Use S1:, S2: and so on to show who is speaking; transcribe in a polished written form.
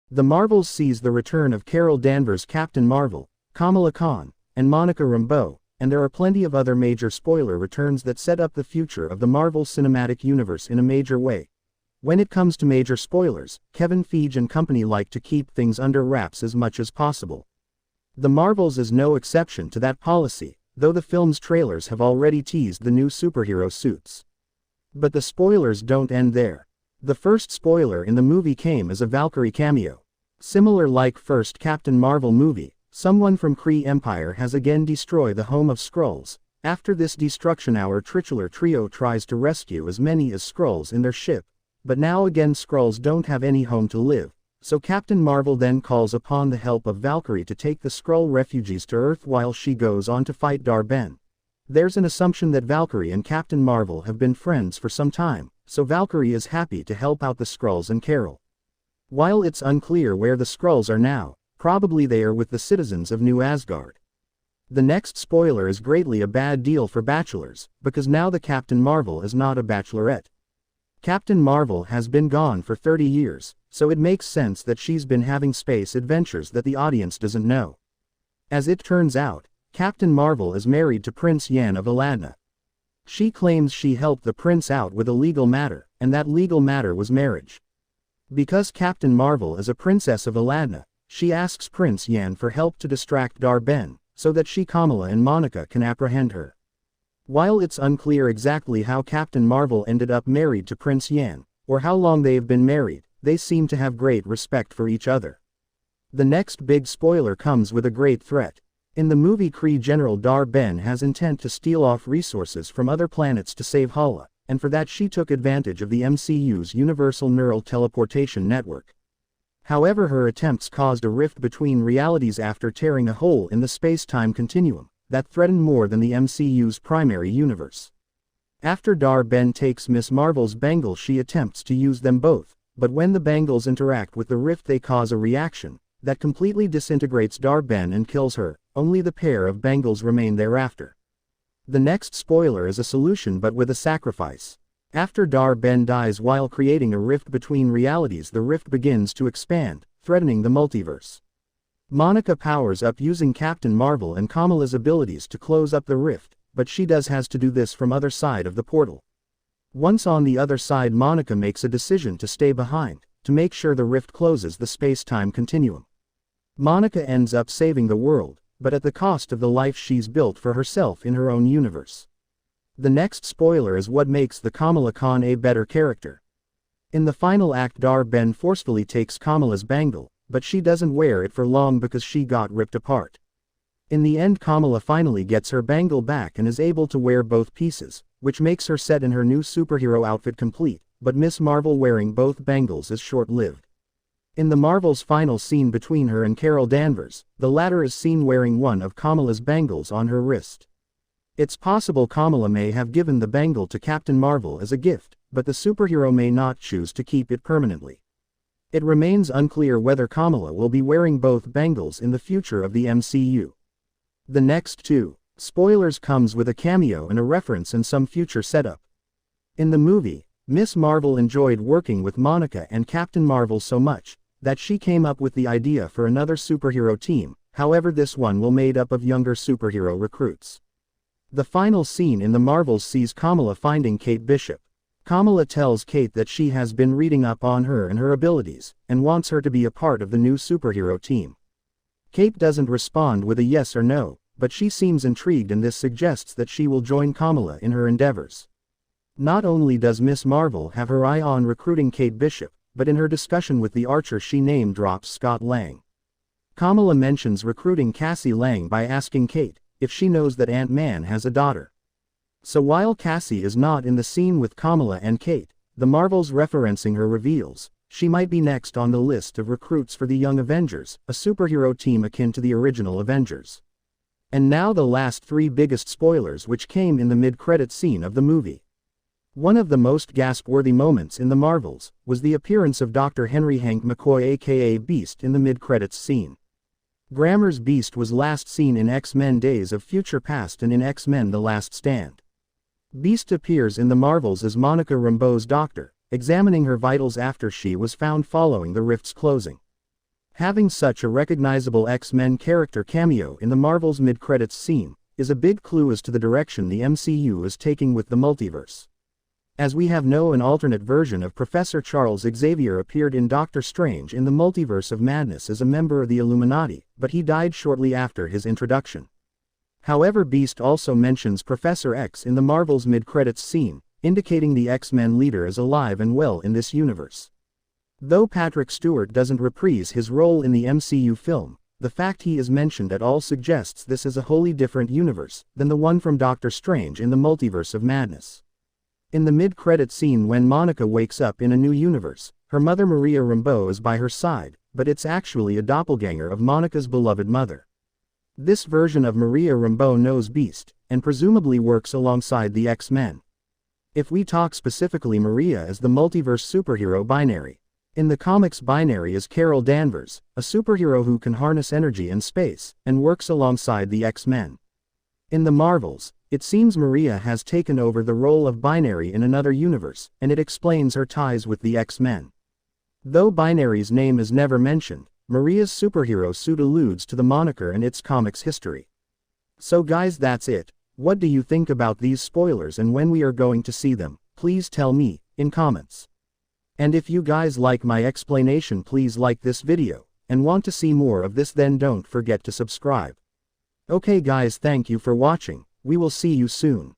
S1: The Marvels sees the return of Carol Danvers, Captain Marvel, Kamala Khan, and Monica Rambeau, and there are plenty of other major spoiler returns that set up the future of the Marvel Cinematic Universe in a major way. When it comes to major spoilers, Kevin Feige and company like to keep things under wraps as much as possible. The Marvels is no exception to that policy, though the film's trailers have already teased the new superhero suits. But the spoilers don't end there. The first spoiler in the movie came as a Valkyrie cameo. Similar like first Captain Marvel movie, someone from Kree Empire has again destroyed the home of Skrulls. After this destruction, our titular trio tries to rescue as many as Skrulls in their ship, but now again Skrulls don't have any home to live, so Captain Marvel then calls upon the help of Valkyrie to take the Skrull refugees to Earth while she goes on to fight Dar-Ben. There's an assumption that Valkyrie and Captain Marvel have been friends for some time, so Valkyrie is happy to help out the Skrulls and Carol. While it's unclear where the Skrulls are now, probably they are with the citizens of New Asgard. The next spoiler is greatly a bad deal for bachelors, because now the Captain Marvel is not a bachelorette. Captain Marvel has been gone for 30 years, so it makes sense that she's been having space adventures that the audience doesn't know. As it turns out, Captain Marvel is married to Prince Yan of Aladna. She claims she helped the prince out with a legal matter, and that legal matter was marriage. Because Captain Marvel is a princess of Aladna, she asks Prince Yan for help to distract Dar-Ben, so that she, Kamala and Monica can apprehend her. While it's unclear exactly how Captain Marvel ended up married to Prince Yan, or how long they have been married, they seem to have great respect for each other. The next big spoiler comes with a great threat. In the movie, Kree General Dar-Ben has intent to steal off resources from other planets to save Hala, and for that she took advantage of the MCU's Universal Neural Teleportation Network. However, her attempts caused a rift between realities after tearing a hole in the space-time continuum that threatened more than the MCU's primary universe. After Dar-Ben takes Miss Marvel's bangles, she attempts to use them both, but when the bangles interact with the rift they cause a reaction that completely disintegrates Dar-Ben and kills her. Only the pair of bangles remain thereafter. The next spoiler is a solution but with a sacrifice. After Dar-Ben dies while creating a rift between realities, the rift begins to expand, threatening the multiverse. Monica powers up using Captain Marvel and Kamala's abilities to close up the rift, but she has to do this from other side of the portal. Once on the other side, Monica makes a decision to stay behind, to make sure the rift closes the space-time continuum. Monica ends up saving the world, but at the cost of the life she's built for herself in her own universe. The next spoiler is what makes the Kamala Khan a better character. In the final act, Dar-Ben forcefully takes Kamala's bangle, but she doesn't wear it for long because she got ripped apart. In the end, Kamala finally gets her bangle back and is able to wear both pieces, which makes her set in her new superhero outfit complete, but Miss Marvel wearing both bangles is short-lived. In the Marvel's final scene between her and Carol Danvers, the latter is seen wearing one of Kamala's bangles on her wrist. It's possible Kamala may have given the bangle to Captain Marvel as a gift, but the superhero may not choose to keep it permanently. It remains unclear whether Kamala will be wearing both bangles in the future of the MCU. The next two spoilers comes with a cameo and a reference and some future setup. In the movie, Miss Marvel enjoyed working with Monica and Captain Marvel so much that she came up with the idea for another superhero team. However, this one will made up of younger superhero recruits. The final scene in the Marvels sees Kamala finding Kate Bishop. Kamala tells Kate that she has been reading up on her and her abilities, and wants her to be a part of the new superhero team. Kate doesn't respond with a yes or no, but she seems intrigued, and this suggests that she will join Kamala in her endeavors. Not only does Miss Marvel have her eye on recruiting Kate Bishop, but in her discussion with the Archer she name drops Scott Lang. Kamala mentions recruiting Cassie Lang by asking Kate if she knows that Ant-Man has a daughter. So while Cassie is not in the scene with Kamala and Kate, the Marvels referencing her reveals she might be next on the list of recruits for the Young Avengers, a superhero team akin to the original Avengers. And now the last three biggest spoilers, which came in the mid-credit scene of the movie. One of the most gasp-worthy moments in the Marvels was the appearance of Dr. Henry Hank McCoy aka Beast in the mid-credits scene. Grammer's Beast was last seen in X-Men Days of Future Past and in X-Men The Last Stand. Beast appears in the Marvels as Monica Rambeau's doctor, examining her vitals after she was found following the rift's closing. Having such a recognizable X-Men character cameo in the Marvel's mid-credits scene is a big clue as to the direction the MCU is taking with the multiverse. As we have known, an alternate version of Professor Charles Xavier appeared in Doctor Strange in the Multiverse of Madness as a member of the Illuminati, but he died shortly after his introduction. However, Beast also mentions Professor X in the Marvel's mid-credits scene, indicating the X-Men leader is alive and well in this universe. Though Patrick Stewart doesn't reprise his role in the MCU film, the fact he is mentioned at all suggests this is a wholly different universe than the one from Doctor Strange in the Multiverse of Madness. In the mid-credit scene, when Monica wakes up in a new universe, her mother Maria Rambeau is by her side, but it's actually a doppelganger of Monica's beloved mother. This version of Maria Rambeau knows Beast, and presumably works alongside the X-Men. If we talk specifically, Maria is the multiverse superhero Binary. In the comics, Binary is Carol Danvers, a superhero who can harness energy and space, and works alongside the X-Men. In the Marvels, it seems Maria has taken over the role of Binary in another universe, and it explains her ties with the X-Men. Though Binary's name is never mentioned, Maria's superhero suit alludes to the moniker and its comics history. So guys, that's it. What do you think about these spoilers and when we are going to see them? Please tell me in comments. And if you guys like my explanation, please like this video, and want to see more of this, then don't forget to subscribe. Okay guys, thank you for watching. We will see you soon.